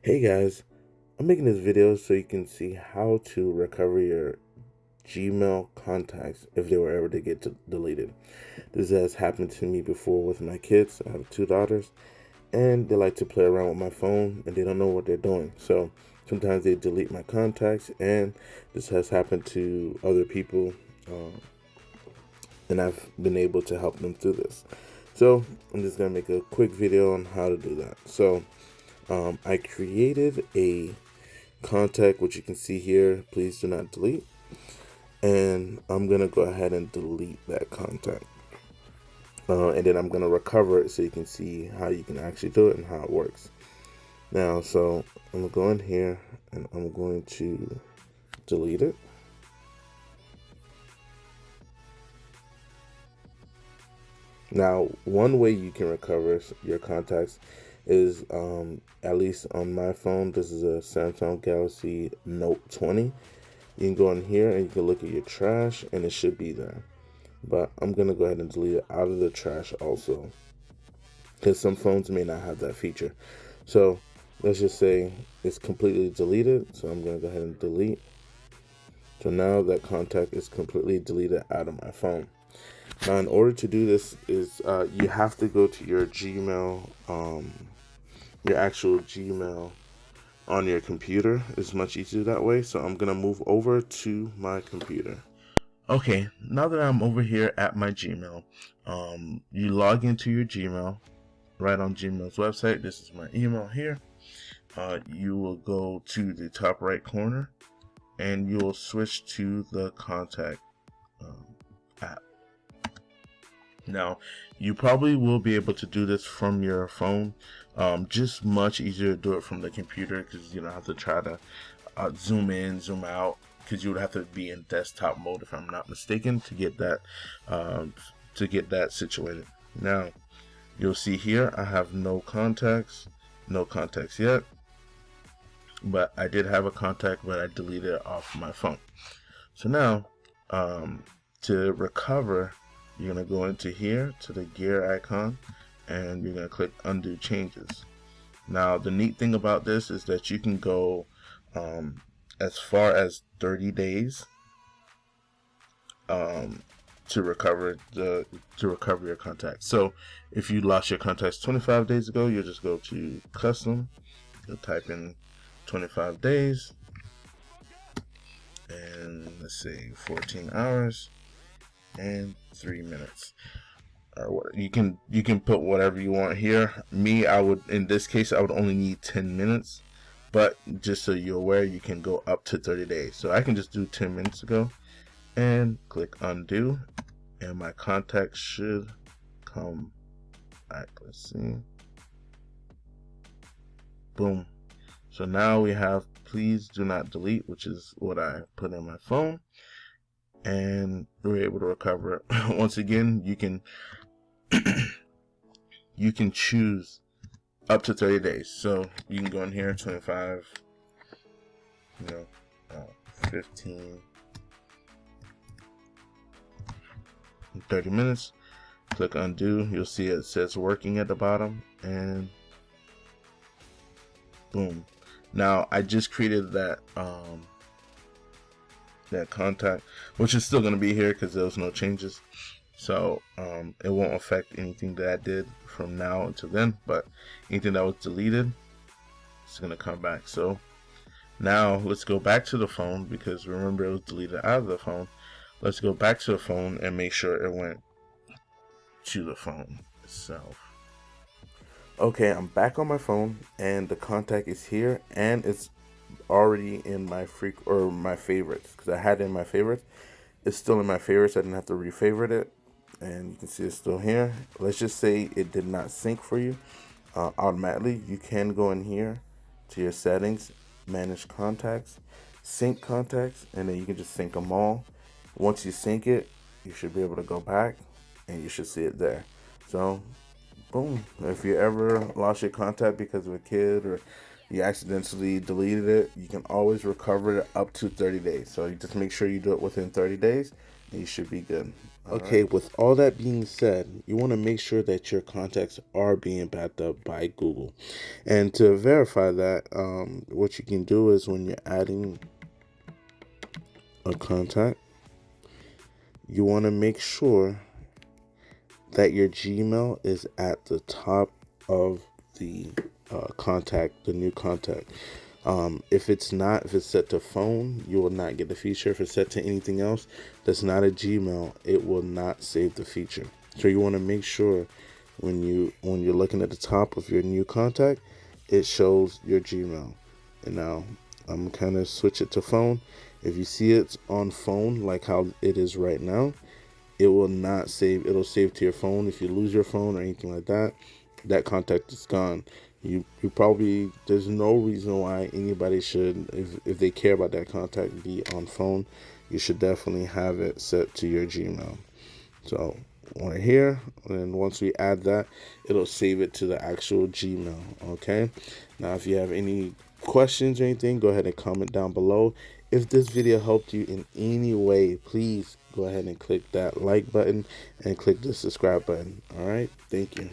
Hey guys, I'm making this video so you can see how to recover your Gmail contacts if they were ever to get deleted. This has happened to me before with my kids. I have two daughters and they like to play around with my phone and they don't know what they're doing. So sometimes they delete my contacts, and this has happened to other people, and I've been able to help them through this. So I'm just gonna make a quick video on how to do that. So I created a contact, which you can see here, please do not delete, and I'm gonna go ahead and delete that contact, and then I'm gonna recover it so you can see how you can actually do it and how it works. Now, so I'm gonna go in here and I'm going to delete it. Now, one way you can recover your contacts is, at least on my phone, this is a Samsung Galaxy Note 20. You can go in here and you can look at your trash and it should be there. But I'm going to go ahead and delete it out of the trash also, because some phones may not have that feature. So let's just say it's completely deleted. So I'm going to go ahead and delete. So now that contact is completely deleted out of my phone. Now, in order to do this is you have to go to your Gmail, your actual Gmail on your computer. It's much easier that way. So I'm gonna move over to my computer. Okay, now that I'm over here at my Gmail, you log into your Gmail right on Gmail's website. This is my email here. You will go to the top right corner and you will switch to the contact app. Now, you probably will be able to do this from your phone. Just much easier to do it from the computer because you don't have to try to zoom in, zoom out, because you would have to be in desktop mode, if I'm not mistaken, to get that situated. Now, you'll see here I have no contacts yet, but I did have a contact, but I deleted it off my phone. So now, to recover, you're going to go into here to the gear icon and you're going to click undo changes. Now, the neat thing about this is that you can go as far as 30 days to recover your contacts. So if you lost your contacts 25 days ago, you'll just go to custom, you'll type in 25 days, and let's say 14 hours and 3 minutes, or what you can put whatever you want here. In this case I would only need 10 minutes, but just so you're aware, you can go up to 30 days. So I can just do 10 minutes ago and click undo, and my contact should come back. Let's see. Boom. So now we have please do not delete, which is what I put in my phone, and we're able to recover it. Once again, you can you can choose up to 30 days. So you can go in here, 25, 15, 30 minutes. Click undo. You'll see it says working at the bottom, and boom. Now I just created that contact, which is still going to be here because there was no changes. So it won't affect anything that I did from now until then, but anything that was deleted is going to come back. So now let's go back to the phone, because remember it was deleted out of the phone. Let's go back to the phone and make sure it went to the phone itself. Okay, I'm back on my phone and the contact is here and it's already in my my favorites, because I had it in my favorites. It's still in my favorites. I didn't have to refavorite it, and you can see it's still here. Let's just say it did not sync for you automatically. You can go in here to your settings, manage contacts, sync contacts, and then you can just sync them all. Once you sync it, you should be able to go back and you should see it there. So boom, if you ever lost your contact because of a kid or you accidentally deleted it, you can always recover it up to 30 days. So you just make sure you do it within 30 days and you should be good. All Okay, right. with all that being said, you want to make sure that your contacts are being backed up by Google. And to verify that, what you can do is when you're adding a contact, you want to make sure that your Gmail is at the top of the contact, the new contact. If it's not, if it's set to phone, you will not get the feature. If it's set to anything else that's not a Gmail, it will not save the feature. So you want to make sure when you're looking at the top of your new contact, it shows your Gmail. And now I'm kind of switch it to phone. If you see it's on phone like how it is right now, it will not save. It'll save to your phone. If you lose your phone or anything like that, that contact is gone. You probably, there's no reason why anybody should, if they care about that contact, be on phone. You should definitely have it set to your Gmail. So right here, and once we add that, it'll save it to the actual Gmail. Okay. Now, if you have any questions or anything, go ahead and comment down below. If this video helped you in any way, please go ahead and click that like button and click the subscribe button. All right. Thank you.